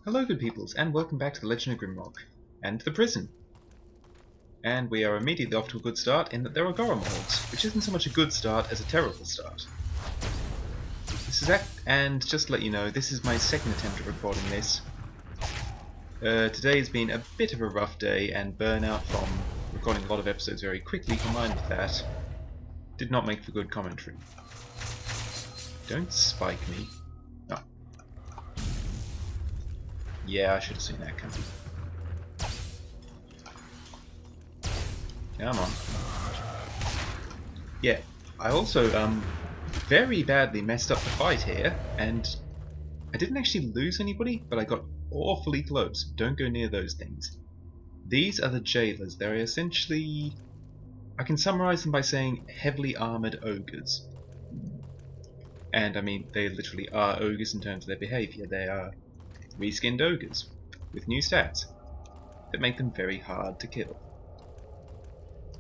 Hello good peoples, and welcome back to the Legend of Grimrock, and the prison. And we are immediately off to a good start in that there are Goromorgs, which isn't so much a good start as a terrible start. And just to let you know, this is my second attempt at recording this. Today has been a bit of a rough day, and burnout from recording a lot of episodes very quickly combined with that did not make for good commentary. Don't spike me. Oh. Yeah, I should have seen that coming. Come on. Yeah, I also very badly messed up the fight here, and I didn't actually lose anybody, but I got awfully close. Don't go near those things. These are the jailers. They're essentially, I can summarize them by saying heavily armored ogres. And I mean, they literally are ogres in terms of their behavior. They are reskinned ogres with new stats that make them very hard to kill.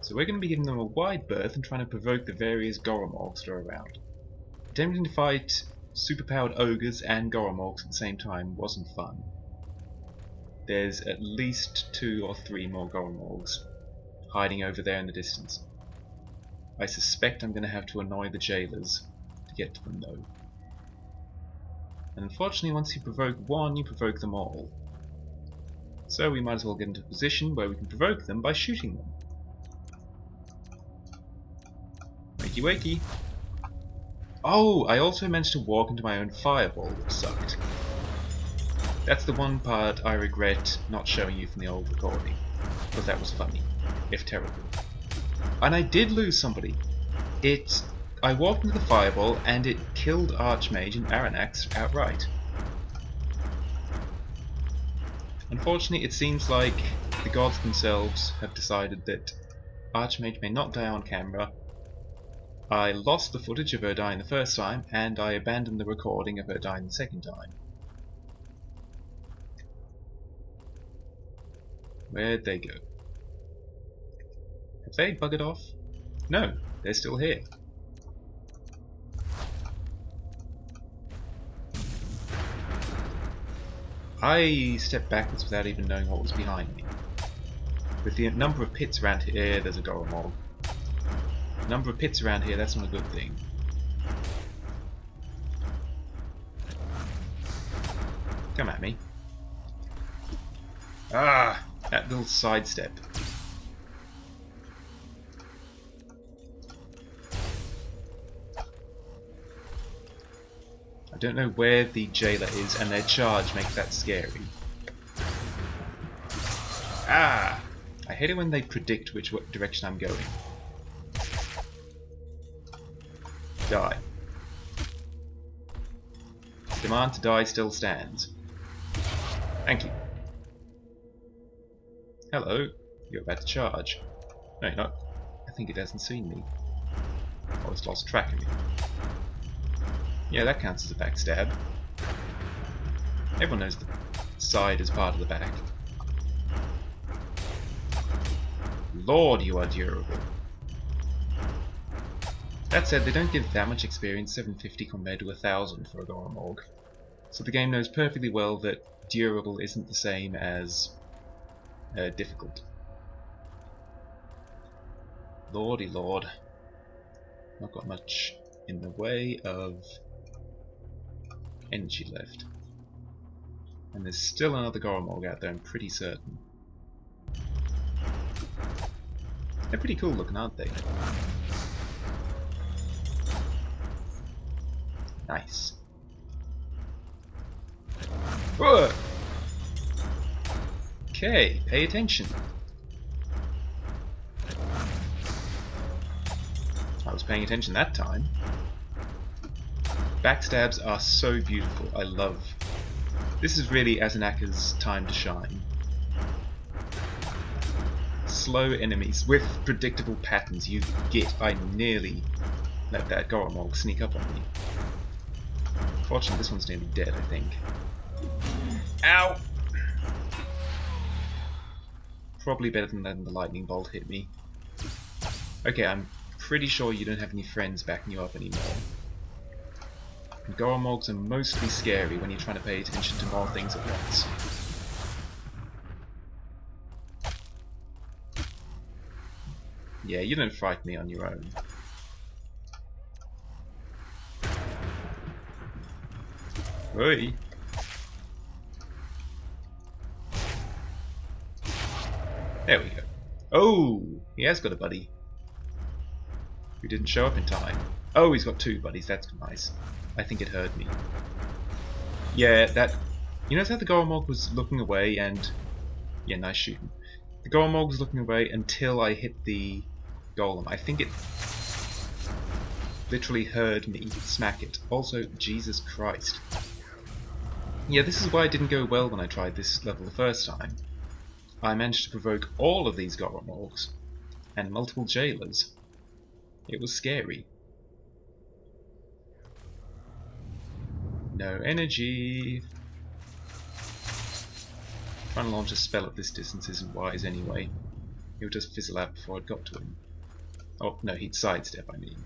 So we're going to be giving them a wide berth and trying to provoke the various Goromorgs that are around. Attempting to fight superpowered ogres and Goromorgs at the same time wasn't fun. There's at least 2 or 3 more Goromorgs hiding over there in the distance. I suspect I'm going to have to annoy the jailers to get to them though. And unfortunately, once you provoke one, you provoke them all. So we might as well get into a position where we can provoke them by shooting them. Wakey wakey. Oh, I also managed to walk into my own fireball, which sucked. That's the one part I regret not showing you from the old recording, because that was funny, if terrible. And I did lose somebody. I walked into the fireball and it killed Archmage and Aranax outright. Unfortunately, it seems like the gods themselves have decided that Archmage may not die on camera. I lost the footage of her dying the first time, and I abandoned the recording of her dying the second time. Where'd they go? Have they buggered off? No, they're still here. I stepped backwards without even knowing what was behind me. With the number of pits around here, there's a Goromorg. Number of pits around here, that's not a good thing. Come at me. Ah! That little sidestep. I don't know where the jailer is, and their charge makes that scary. Ah! I hate it when they predict which direction I'm going. Die. The demand to die still stands. Thank you. Hello. You're about to charge. No, you're not. I think it hasn't seen me. Or it's lost track of me. Yeah, that counts as a backstab. Everyone knows the side is part of the back. Lord, you are durable. That said, they don't give that much experience, 750 compared to 1000 for a Goromorg. So the game knows perfectly well that durable isn't the same as difficult. Lordy lord. Not got much in the way of energy left. And there's still another Goromorg out there, I'm pretty certain. They're pretty cool looking, aren't they? Nice. Whoa! Okay, pay attention. I was paying attention that time. Backstabs are so beautiful, I love. This is really Azanaka's time to shine. Slow enemies with predictable patterns you get. I nearly let that Goromorg sneak up on me. Fortunately, this one's nearly dead, I think. Ow! Probably better than letting the lightning bolt hit me. Okay, I'm pretty sure you don't have any friends backing you up anymore. Goromorgs are mostly scary when you're trying to pay attention to more things at once. Yeah, you don't frighten me on your own. Oi! There we go. Oh! He has got a buddy. Who didn't show up in time. Oh, he's got two buddies, that's nice. I think it hurt me. Yeah, that... You notice how the Goromorg was looking away and... Yeah, nice shooting. The Goromorg was looking away until I hit the golem. I think it literally heard me smack it. Also, Jesus Christ. Yeah, this is why it didn't go well when I tried this level the first time. I managed to provoke all of these Goromorgs and multiple jailers. It was scary. No energy. Trying to launch a spell at this distance isn't wise anyway. He would just fizzle out before it got to him. Oh, no, he'd sidestep, I mean.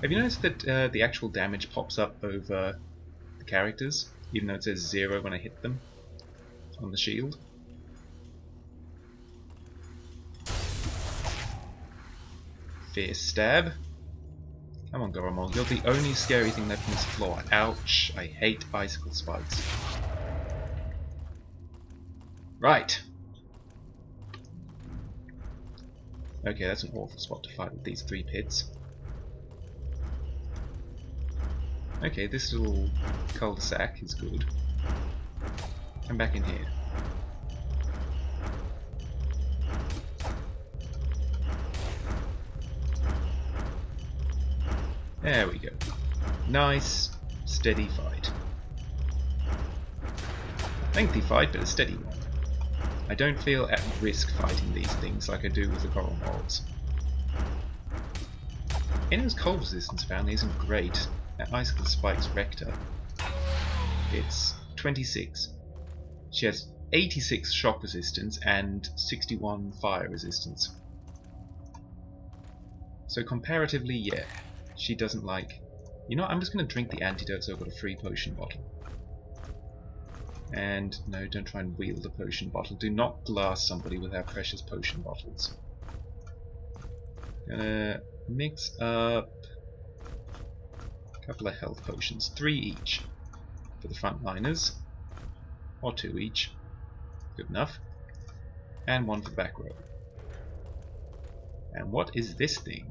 Have you noticed that the actual damage pops up over the characters, even though it says 0 when I hit them on the shield? Fierce stab. Come on, Goromorg, you're the only scary thing left on this floor. Ouch, I hate icicle spikes. Right. Okay, that's an awful spot to fight with these 3 pits. Okay, this little cul-de-sac is good. Come back in here. There we go. Nice, steady fight. Lengthy fight, but a steady one. I don't feel at risk fighting these things like I do with the Goromorgs. Inno's cold resistance apparently isn't great. That icicle spikes wrecked her. It's 26. She has 86 shock resistance and 61 fire resistance. So comparatively, yeah, she doesn't like... You know what, I'm just going to drink the antidote so I've got a free potion bottle. And no, don't try and wield a potion bottle. Do not blast somebody with our precious potion bottles. Gonna mix up a couple of health potions, 3 each for the frontliners, or 2 each, good enough, and 1 for the back row. And what is this thing?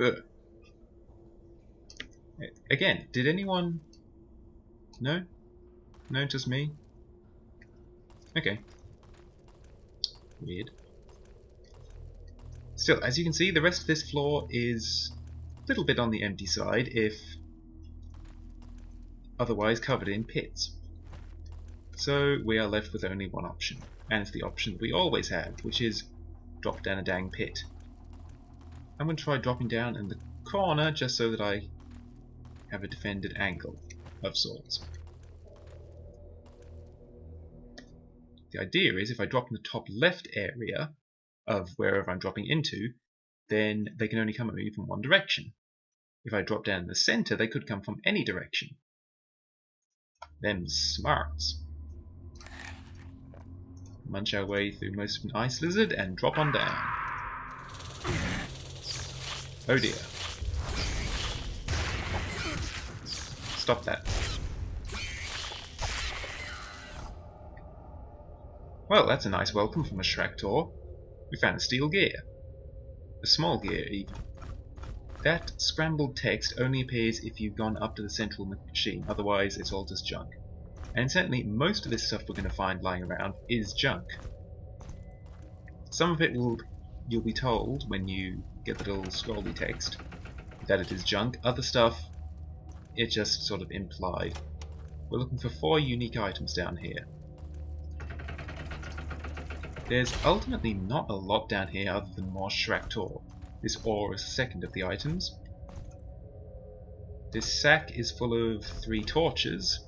Ugh. Again, did anyone... No? No, just me? Okay. Weird. Still, as you can see, the rest of this floor is a little bit on the empty side, if otherwise covered in pits. So we are left with only one option, and it's the option that we always have, which is drop down a dang pit. I'm going to try dropping down in the corner just so that I have a defended angle of sorts. The idea is if I drop in the top left area of wherever I'm dropping into, then they can only come at me from one direction. If I drop down in the center, they could come from any direction. Them smarts. Munch our way through most of an ice lizard and drop on down. Oh dear. Stop that. Well, that's a nice welcome from a Shractor. We found a steel gear. A small gear, even. That scrambled text only appears if you've gone up to the central machine, otherwise it's all just junk. And certainly most of this stuff we're going to find lying around is junk. Some of it you'll be told when you get the little scrolly text that it is junk. Other stuff, it's just sort of implied. We're looking for 4 unique items down here. There's ultimately not a lot down here other than more Shractor. This ore is the second of the items. This sack is full of 3 torches,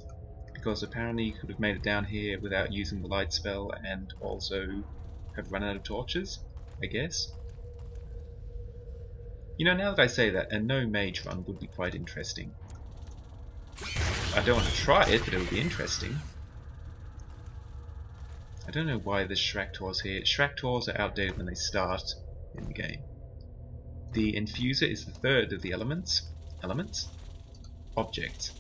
because apparently you could have made it down here without using the light spell and also have run out of torches, I guess. You know, now that I say that, a no mage run would be quite interesting. I don't want to try it, but it would be interesting. I don't know why there's Shractors here. Shractors are outdated when they start in the game. The Infuser is the third of the elements. Objects.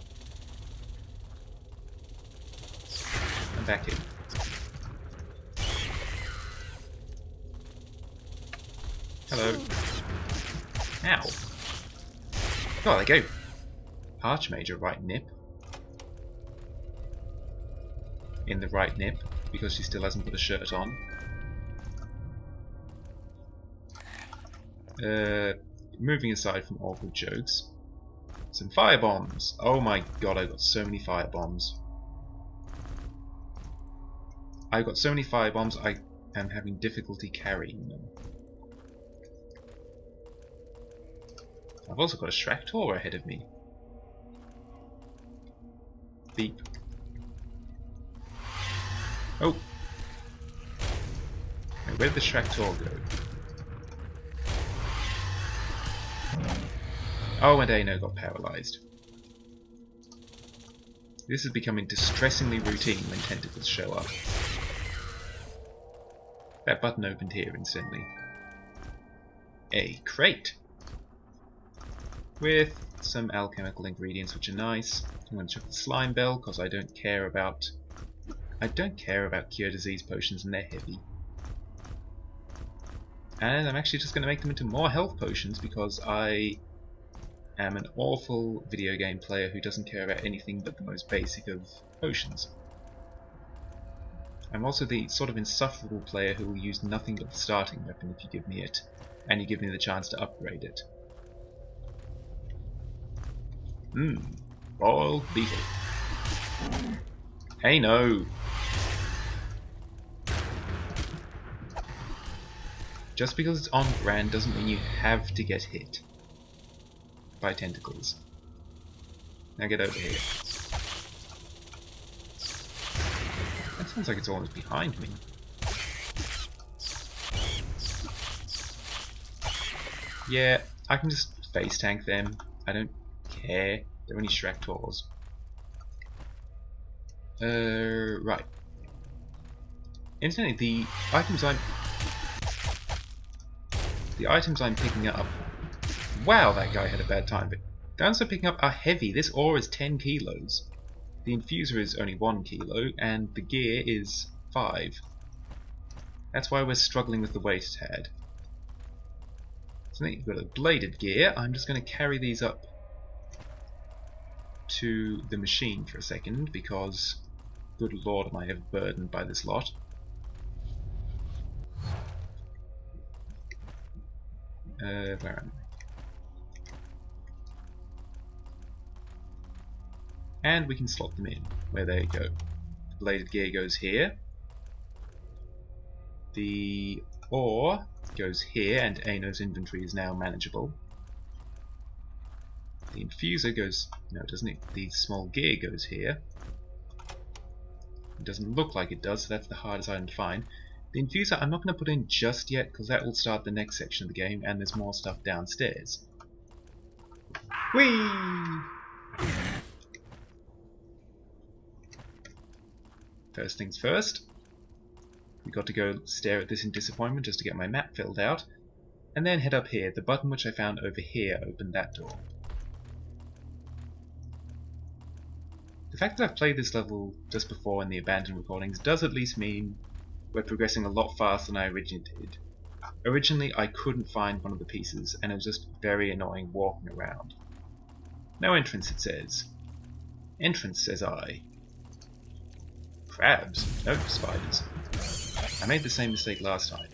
I'm back in. Hello. Ow. Oh, there you go. Archmage, right nip. In the right nip, because she still hasn't put a shirt on. Moving aside from awkward jokes. Some firebombs! Oh my god, I've got so many firebombs. I've got so many firebombs, I am having difficulty carrying them. I've also got a Shractor ahead of me. Beep. Oh! Now, where did the Shractor go? Oh, and Ano got paralysed. This is becoming distressingly routine when tentacles show up. That button opened here instantly. A crate! With some alchemical ingredients which are nice. I'm going to check the slime bell because I don't care about cure disease potions and they're heavy. And I'm actually just going to make them into more health potions because I am an awful video game player who doesn't care about anything but the most basic of potions. I'm also the sort of insufferable player who will use nothing but the starting weapon if you give me it, and you give me the chance to upgrade it. Boiled beetle. Hey no! Just because it's on brand doesn't mean you have to get hit by tentacles. Now get over here. That sounds like it's almost behind me. Yeah, I can just face tank them. I don't care. They're only Shractors. Right. Incidentally, the items I'm picking up. Wow, that guy had a bad time. But the ones I'm picking up are heavy. This ore is 10 kilos. The infuser is only 1 kilo, and the gear is 5. That's why we're struggling with the weight a tad. So now you've got a bladed gear. I'm just going to carry these up to the machine for a second, because good lord am I ever burdened by this lot. Where am I? And we can slot them in, where they go. The bladed gear goes here. The ore goes here, and Ano's inventory is now manageable. The infuser goes... no, doesn't it? The small gear goes here. It doesn't look like it does, so that's the hardest item to find. The infuser I'm not going to put in just yet, because that will start the next section of the game, and there's more stuff downstairs. Whee! First things first, we got to go stare at this in disappointment just to get my map filled out, and then head up here. The button which I found over here opened that door. The fact that I've played this level just before in the abandoned recordings does at least mean we're progressing a lot faster than I originally did. Originally I couldn't find one of the pieces, and it was just very annoying walking around. No entrance, it says. Entrance, says I. Crabs? No, spiders. I made the same mistake last time.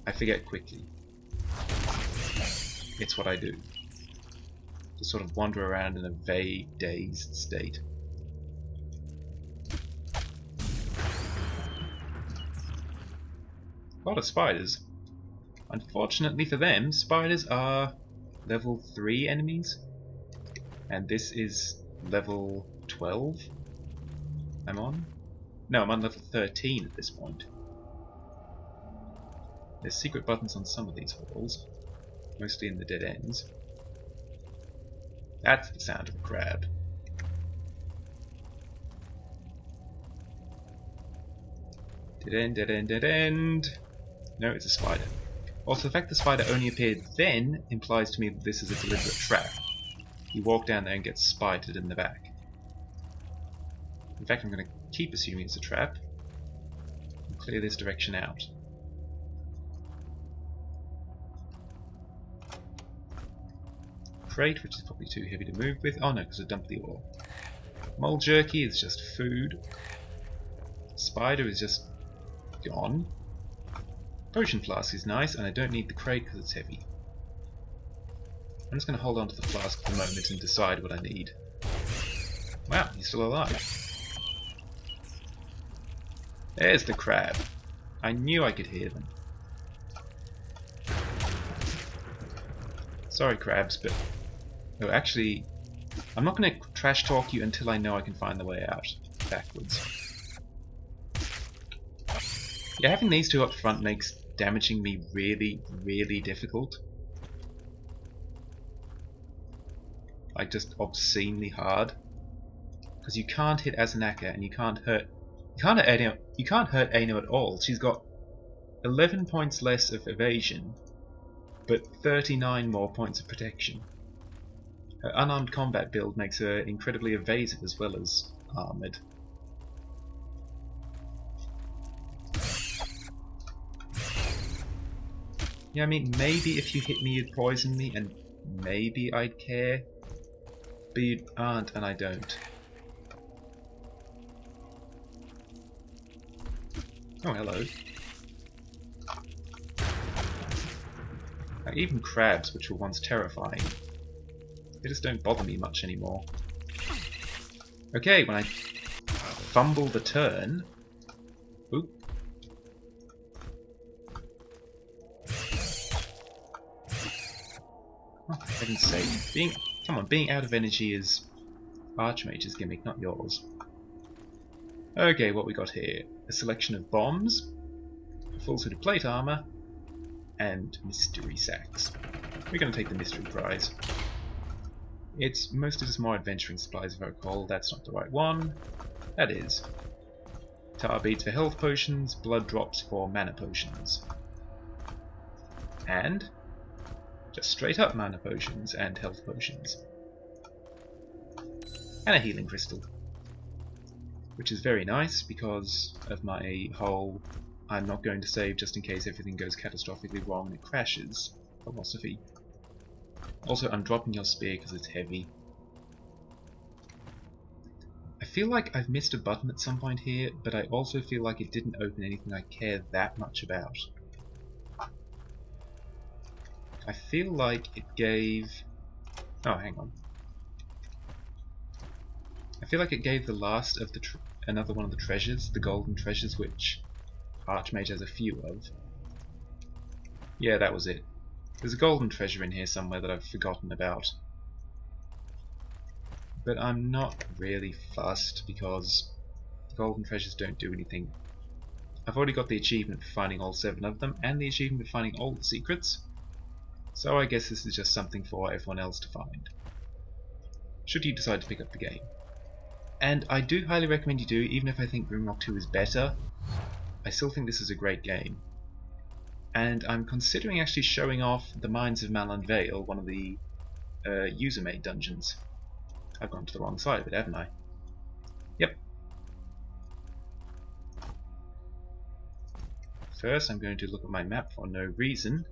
I forget quickly. It's what I do. Just sort of wander around in a vague, dazed state. A lot of spiders. Unfortunately for them, spiders are level 3 enemies. And this is level 12 I'm on? No, I'm on level 13 at this point. There's secret buttons on some of these walls, mostly in the dead ends. That's the sound of a crab. Dead end, dead end, dead end. No, it's a spider. Also, the fact the spider only appeared then implies to me that this is a deliberate trap. You walk down there and get spited in the back. In fact, I'm going to keep assuming it's a trap and clear this direction out. Crate, which is probably too heavy to move with. Oh no, because I dumped the ore. Mole jerky is just food. Spider is just gone. Potion flask is nice, and I don't need the crate because it's heavy. I'm just going to hold on to the flask for the moment and decide what I need. Wow, he's still alive. There's the crab. I knew I could hear them. Sorry, crabs, but... Oh, actually, I'm not going to trash talk you until I know I can find the way out. Backwards. Yeah, having these two up front makes damaging me really, really difficult. Like, just obscenely hard. Because you can't hit Azanaka and you can't hurt... You can't hurt Aino at all. She's got 11 points less of evasion, but 39 more points of protection. Her unarmed combat build makes her incredibly evasive as well as armoured. Yeah, I mean, maybe if you hit me you'd poison me, and maybe I'd care. But you aren't, and I don't. Oh, hello. Like, even crabs, which were once terrifying, they just don't bother me much anymore. Okay, when I fumble the turn... Oop. Oh, for heaven's sake. Come on, being out of energy is Archmage's gimmick, not yours. Okay, what we got here? A selection of bombs, a full suit of plate armor, and mystery sacks. We're going to take the mystery prize. It's mostly just more adventuring supplies if I recall. That's not the right one. That is. Tar beads for health potions, blood drops for mana potions. And just straight up mana potions and health potions. And a healing crystal. Which is very nice because of my whole I'm not going to save just in case everything goes catastrophically wrong and it crashes philosophy. Also, I'm dropping your spear because it's heavy. I feel like I've missed a button at some point here, but I also feel like it didn't open anything I care that much about. I feel like it gave... Oh, hang on. I feel like it gave the last of the another one of the treasures, the golden treasures, which Archmage has a few of. Yeah, that was it. There's a golden treasure in here somewhere that I've forgotten about. But I'm not really fussed because the golden treasures don't do anything. I've already got the achievement for finding all 7 of them, and the achievement for finding all the secrets. So I guess this is just something for everyone else to find, should you decide to pick up the game. And I do highly recommend you do, even if I think Grimrock 2 is better. I still think this is a great game. And I'm considering actually showing off the Mines of Malland Vale, one of the user-made dungeons. I've gone to the wrong side of it, haven't I? Yep. First, I'm going to look at my map for no reason.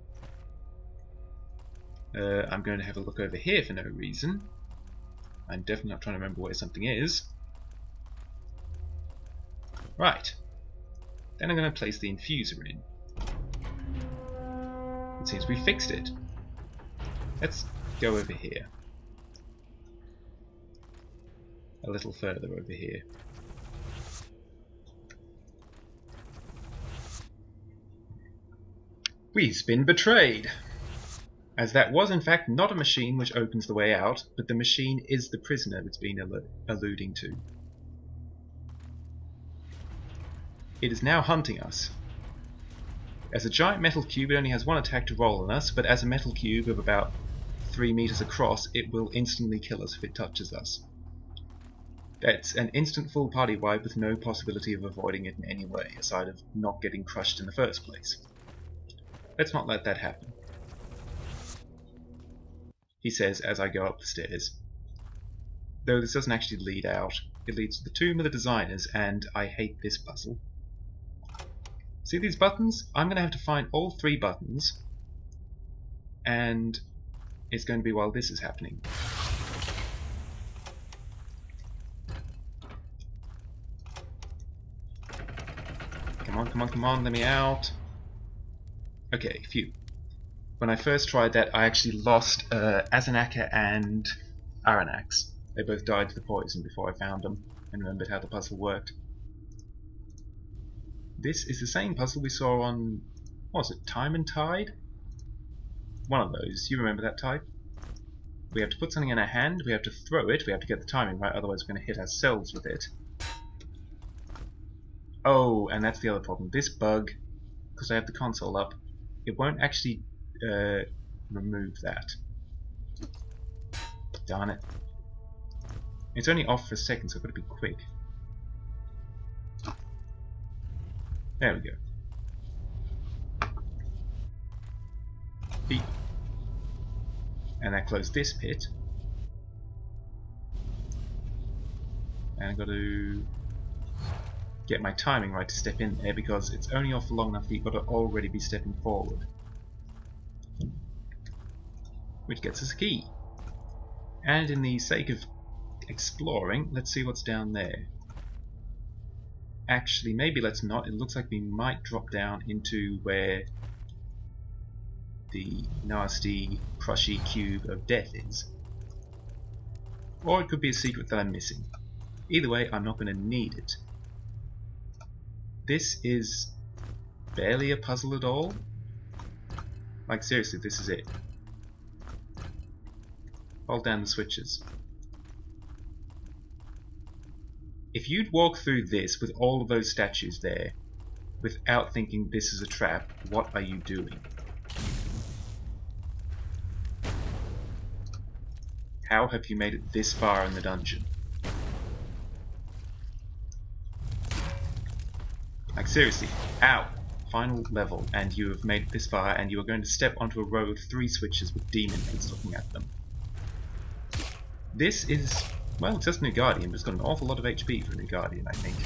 I'm going to have a look over here for no reason. I'm definitely not trying to remember where something is. Right. Then I'm going to place the infuser in. It seems we fixed it. Let's go over here. A little further over here. We've been betrayed! As that was in fact not a machine which opens the way out, but the machine is the prisoner it's been alluding to. It is now hunting us. As a giant metal cube, it only has one attack to roll on us, but as a metal cube of about 3 meters across, it will instantly kill us if it touches us. That's an instant full party wipe with no possibility of avoiding it in any way, aside of not getting crushed in the first place. Let's not let that happen, he says as I go up the stairs. Though this doesn't actually lead out, it leads to the tomb of the designers, and I hate this puzzle. See these buttons? I'm going to have to find all 3 buttons, and it's going to be while this is happening. Come on, come on, come on, let me out. Okay, phew. When I first tried that, I actually lost Azanaka and Aranax. They both died to the poison before I found them and remembered how the puzzle worked. This is the same puzzle we saw on, what was it, Time and Tide? One of those. You remember that type? We have to put something in our hand, we have to throw it, we have to get the timing right, otherwise we're going to hit ourselves with it. Oh, and that's the other problem. This bug, because I have the console up, it won't actually remove that. Darn it. It's only off for a second, so I've got to be quick. There we go. Beep. And that closed this pit. And I've got to get my timing right to step in there, because it's only off for long enough that you've got to already be stepping forward. Which gets us a key. And in the sake of exploring, let's see what's down there. Actually, maybe let's not. It looks like we might drop down into where the nasty, crushy cube of death is. Or it could be a secret that I'm missing. Either way, I'm not going to need it. This is barely a puzzle at all. Like, seriously, this is it. Hold down the switches. If you'd walk through this with all of those statues there, without thinking this is a trap, what are you doing? How have you made it this far in the dungeon? Like, seriously, ow! Final level, and you have made it this far, and you are going to step onto a row of 3 switches with demon heads looking at them. This is, well, it's just a new Guardian, but it's got an awful lot of HP for a new Guardian, I think.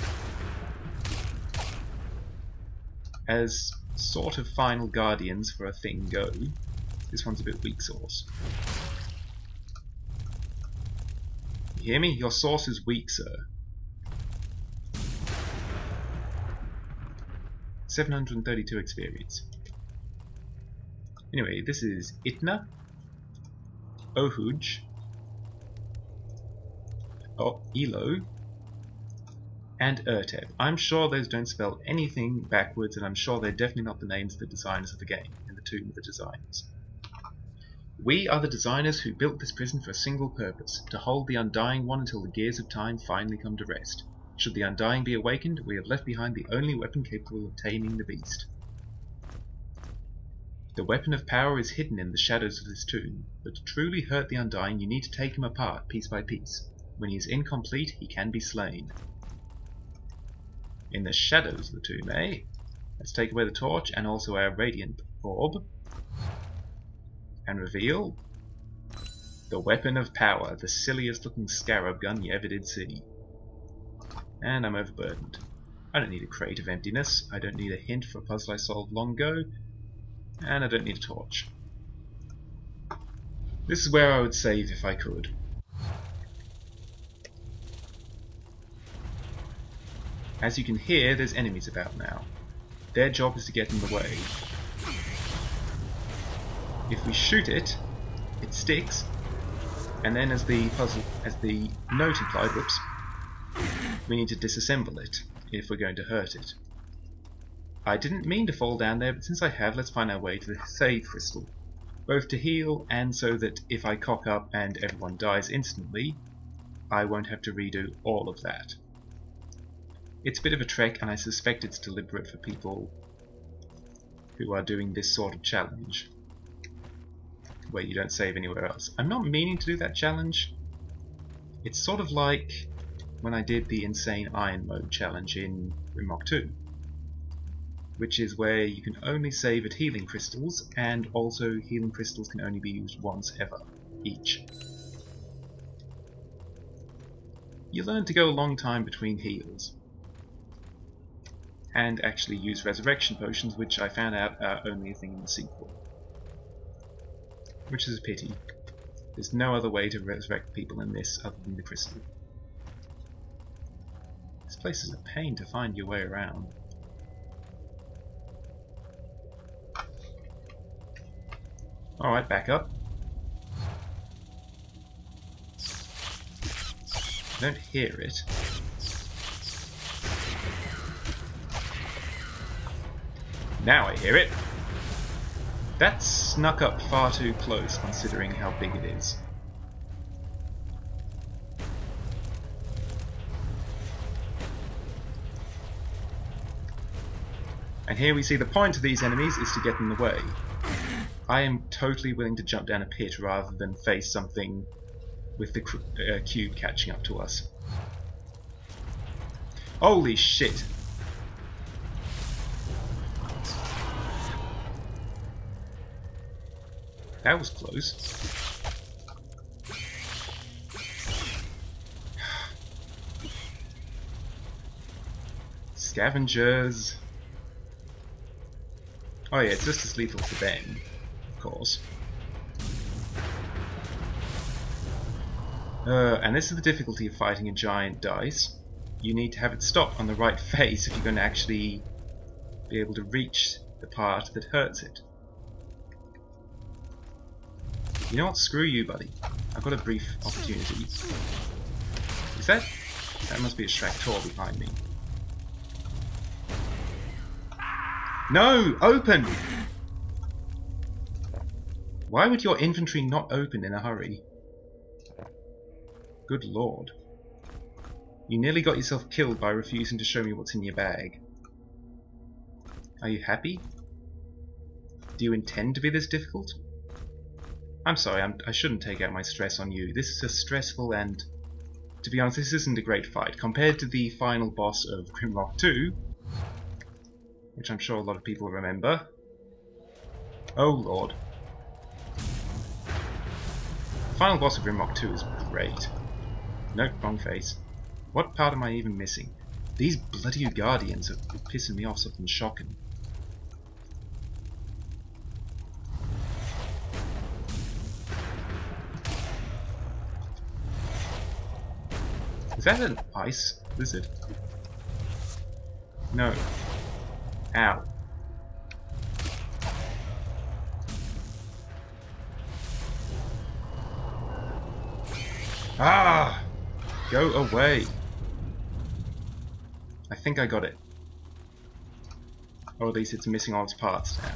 As sort of final Guardians for a thing go, this one's a bit weak sauce. You hear me? Your sauce is weak, sir. 732 experience. Anyway, this is Itna, Ohuj, Elo, and Urteb. I'm sure those don't spell anything backwards, and I'm sure they're definitely not the names of the designers of the game in the Tomb of the Designers. We are the designers who built this prison for a single purpose, to hold the Undying One until the gears of time finally come to rest. Should the Undying be awakened, we have left behind the only weapon capable of taming the beast. The weapon of power is hidden in the shadows of this tomb, but to truly hurt the Undying you need to take him apart piece by piece. When he is incomplete, he can be slain. In the shadows of the tomb, eh? Let's take away the torch and also our radiant orb, and reveal the weapon of power, the silliest looking scarab gun you ever did see. And I'm overburdened. I don't need a crate of emptiness, I don't need a hint for a puzzle I solved long ago, and I don't need a torch. This is where I would save if I could. As you can hear, there's enemies about now. Their job is to get in the way. If we shoot it, it sticks, and then as the note implied, whoops, we need to disassemble it if we're going to hurt it. I didn't mean to fall down there, but since I have, let's find our way to the save crystal. Both to heal and so that if I cock up and everyone dies instantly, I won't have to redo all of that. It's a bit of a trek, and I suspect it's deliberate for people who are doing this sort of challenge, where you don't save anywhere else. I'm not meaning to do that challenge. It's sort of like when I did the Insane Iron Mode challenge in Grimrock 2, which is where you can only save at healing crystals, and also healing crystals can only be used once ever, each. You learn to go a long time between heals, and actually use resurrection potions, which I found out are only a thing in the sequel. Which is a pity. There's no other way to resurrect people in this other than the crystal. This place is a pain to find your way around. Alright, back up. I don't hear it. Now I hear it! That snuck up far too close considering how big it is. And here we see the point of these enemies is to get in the way. I am totally willing to jump down a pit rather than face something with the cube catching up to us. Holy shit! That was close. Scavengers. Oh yeah, it's just as lethal for them, of course. And this is the difficulty of fighting a giant dice. You need to have it stop on the right face if you're going to actually be able to reach the part that hurts it. You know what? Screw you, buddy. I've got a brief opportunity. Is that? That must be a Shractor behind me. No! Open! Why would your inventory not open in a hurry? Good lord. You nearly got yourself killed by refusing to show me what's in your bag. Are you happy? Do you intend to be this difficult? I'm sorry, I shouldn't take out my stress on you. This is a stressful and, to be honest, this isn't a great fight. Compared to the final boss of Grimrock 2, which I'm sure a lot of people remember. Oh lord. The final boss of Grimrock 2 is great. Nope, wrong face. What part am I even missing? These bloody Guardians are pissing me off something shocking. Is that an ice lizard? No. Ow. Ah! Go away. I think I got it. Or at least it's missing all its parts now.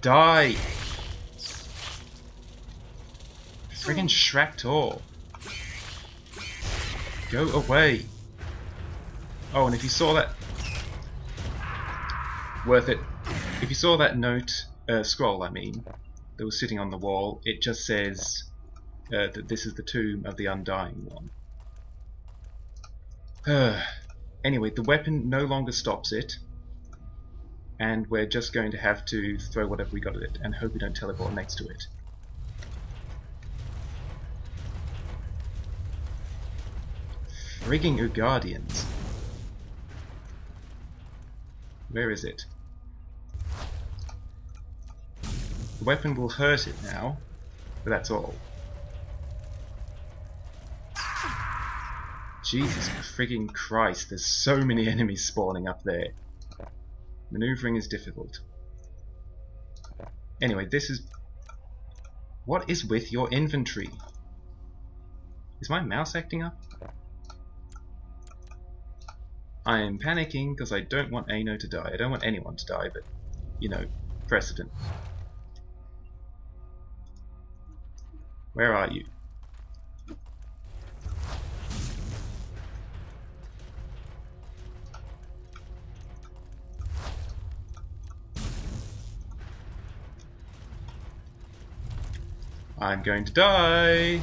Die! Friggin' Shractor. Go away. Oh, and if you saw that... Worth it. If you saw that note, scroll I mean, that was sitting on the wall, it just says that this is the tomb of the Undying One. Anyway, the weapon no longer stops it, and we're just going to have to throw whatever we got at it and hope we don't teleport next to it. Frigging Guardians. Where is it? The weapon will hurt it now, but that's all. Jesus frigging Christ, there's so many enemies spawning up there. Maneuvering is difficult. Anyway, this is... What is with your inventory? Is my mouse acting up? I am panicking because I don't want Ano to die. I don't want anyone to die, but, you know, precedent. Where are you? I'm going to die!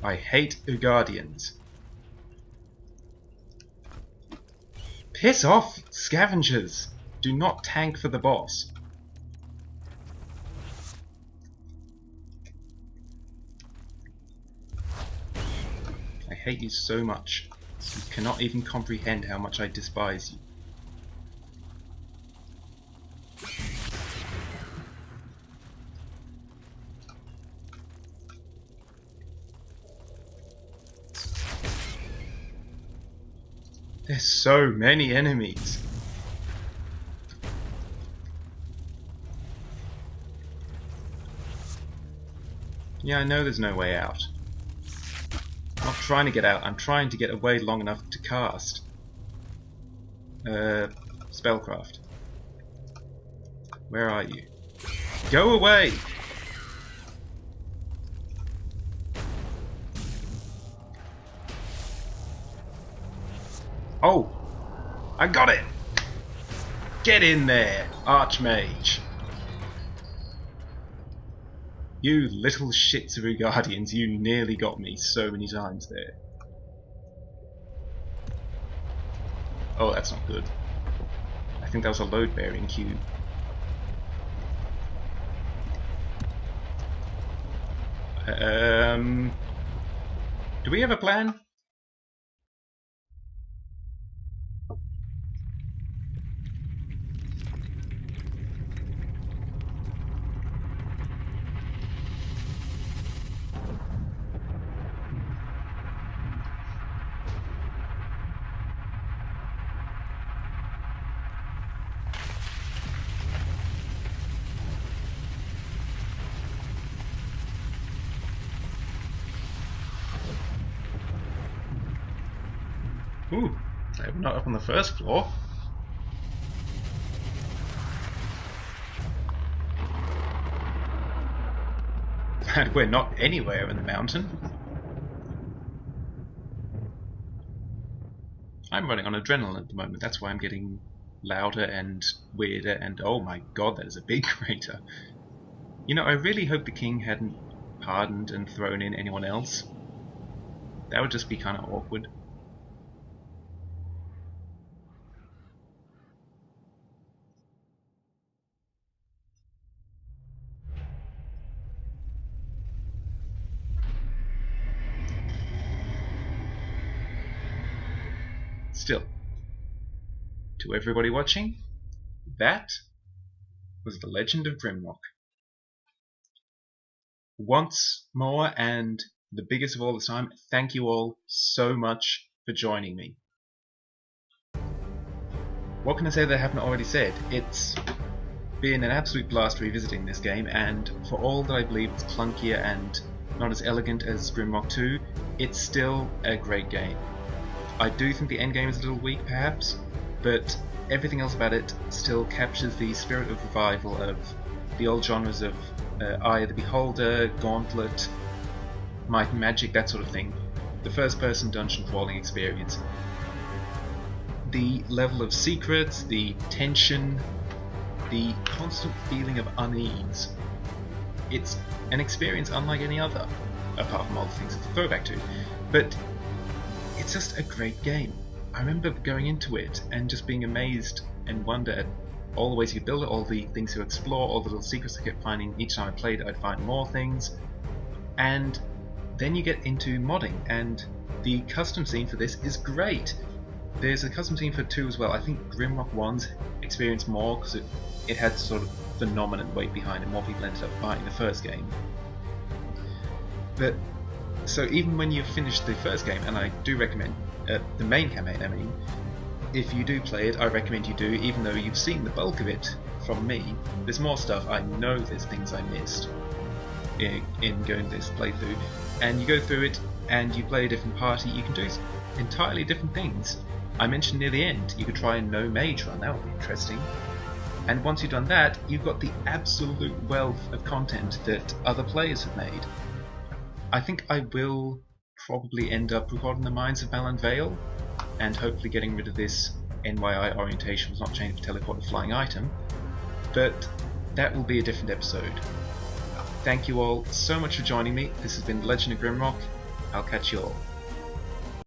I hate Ugardians. Piss off, scavengers! Do not tank for the boss. I hate you so much. You cannot even comprehend how much I despise you. There's so many enemies. Yeah, I know there's no way out. I'm not trying to get out, I'm trying to get away long enough to cast. Spellcraft. Where are you? Go away! Oh! I got it! Get in there, Archmage! You little shits of Guardians, you nearly got me so many times there. Oh, that's not good. I think that was a load-bearing cube. Do we have a plan? Ooh, we're not up on the first floor. And we're not anywhere in the mountain. I'm running on adrenaline at the moment, that's why I'm getting louder and weirder and oh my god, that is a big crater. You know, I really hope the king hadn't pardoned and thrown in anyone else. That would just be kind of awkward. Still, to everybody watching, that was the Legend of Grimrock. Once more, and the biggest of all this time, thank you all so much for joining me. What can I say that I haven't already said? It's been an absolute blast revisiting this game, and for all that I believe it's clunkier and not as elegant as Grimrock 2, it's still a great game. I do think the endgame is a little weak perhaps, but everything else about it still captures the spirit of revival of the old genres of Eye of the Beholder, Gauntlet, Might and Magic, that sort of thing. The first person dungeon crawling experience. The level of secrets, the tension, the constant feeling of unease. It's an experience unlike any other, apart from all the things it's a throwback to. But it's just a great game. I remember going into it and just being amazed and wonder at all the ways you build it, all the things to explore, all the little secrets I kept finding. Each time I played I'd find more things. And then you get into modding, and the custom scene for this is great. There's a custom scene for 2 as well. I think Grimrock 1's experienced more because it had sort of phenomenon weight behind it. More people ended up buying the first game. But so even when you've finished the first game, and I do recommend the main campaign, I mean, if you do play it, I recommend you do, even though you've seen the bulk of it from me. There's more stuff. I know there's things I missed. in going this playthrough, and you go through it and you play a different party. You can do entirely different things. I mentioned near the end you could try a no mage run. That would be interesting. And once you've done that, you've got the absolute wealth of content that other players have made. I think I will probably end up recording the Mines of Balan Vale, and hopefully getting rid of this NYI orientation was not changed for teleport a flying item, but that will be a different episode. Thank you all so much for joining me. This has been The Legend of Grimrock. I'll catch you all.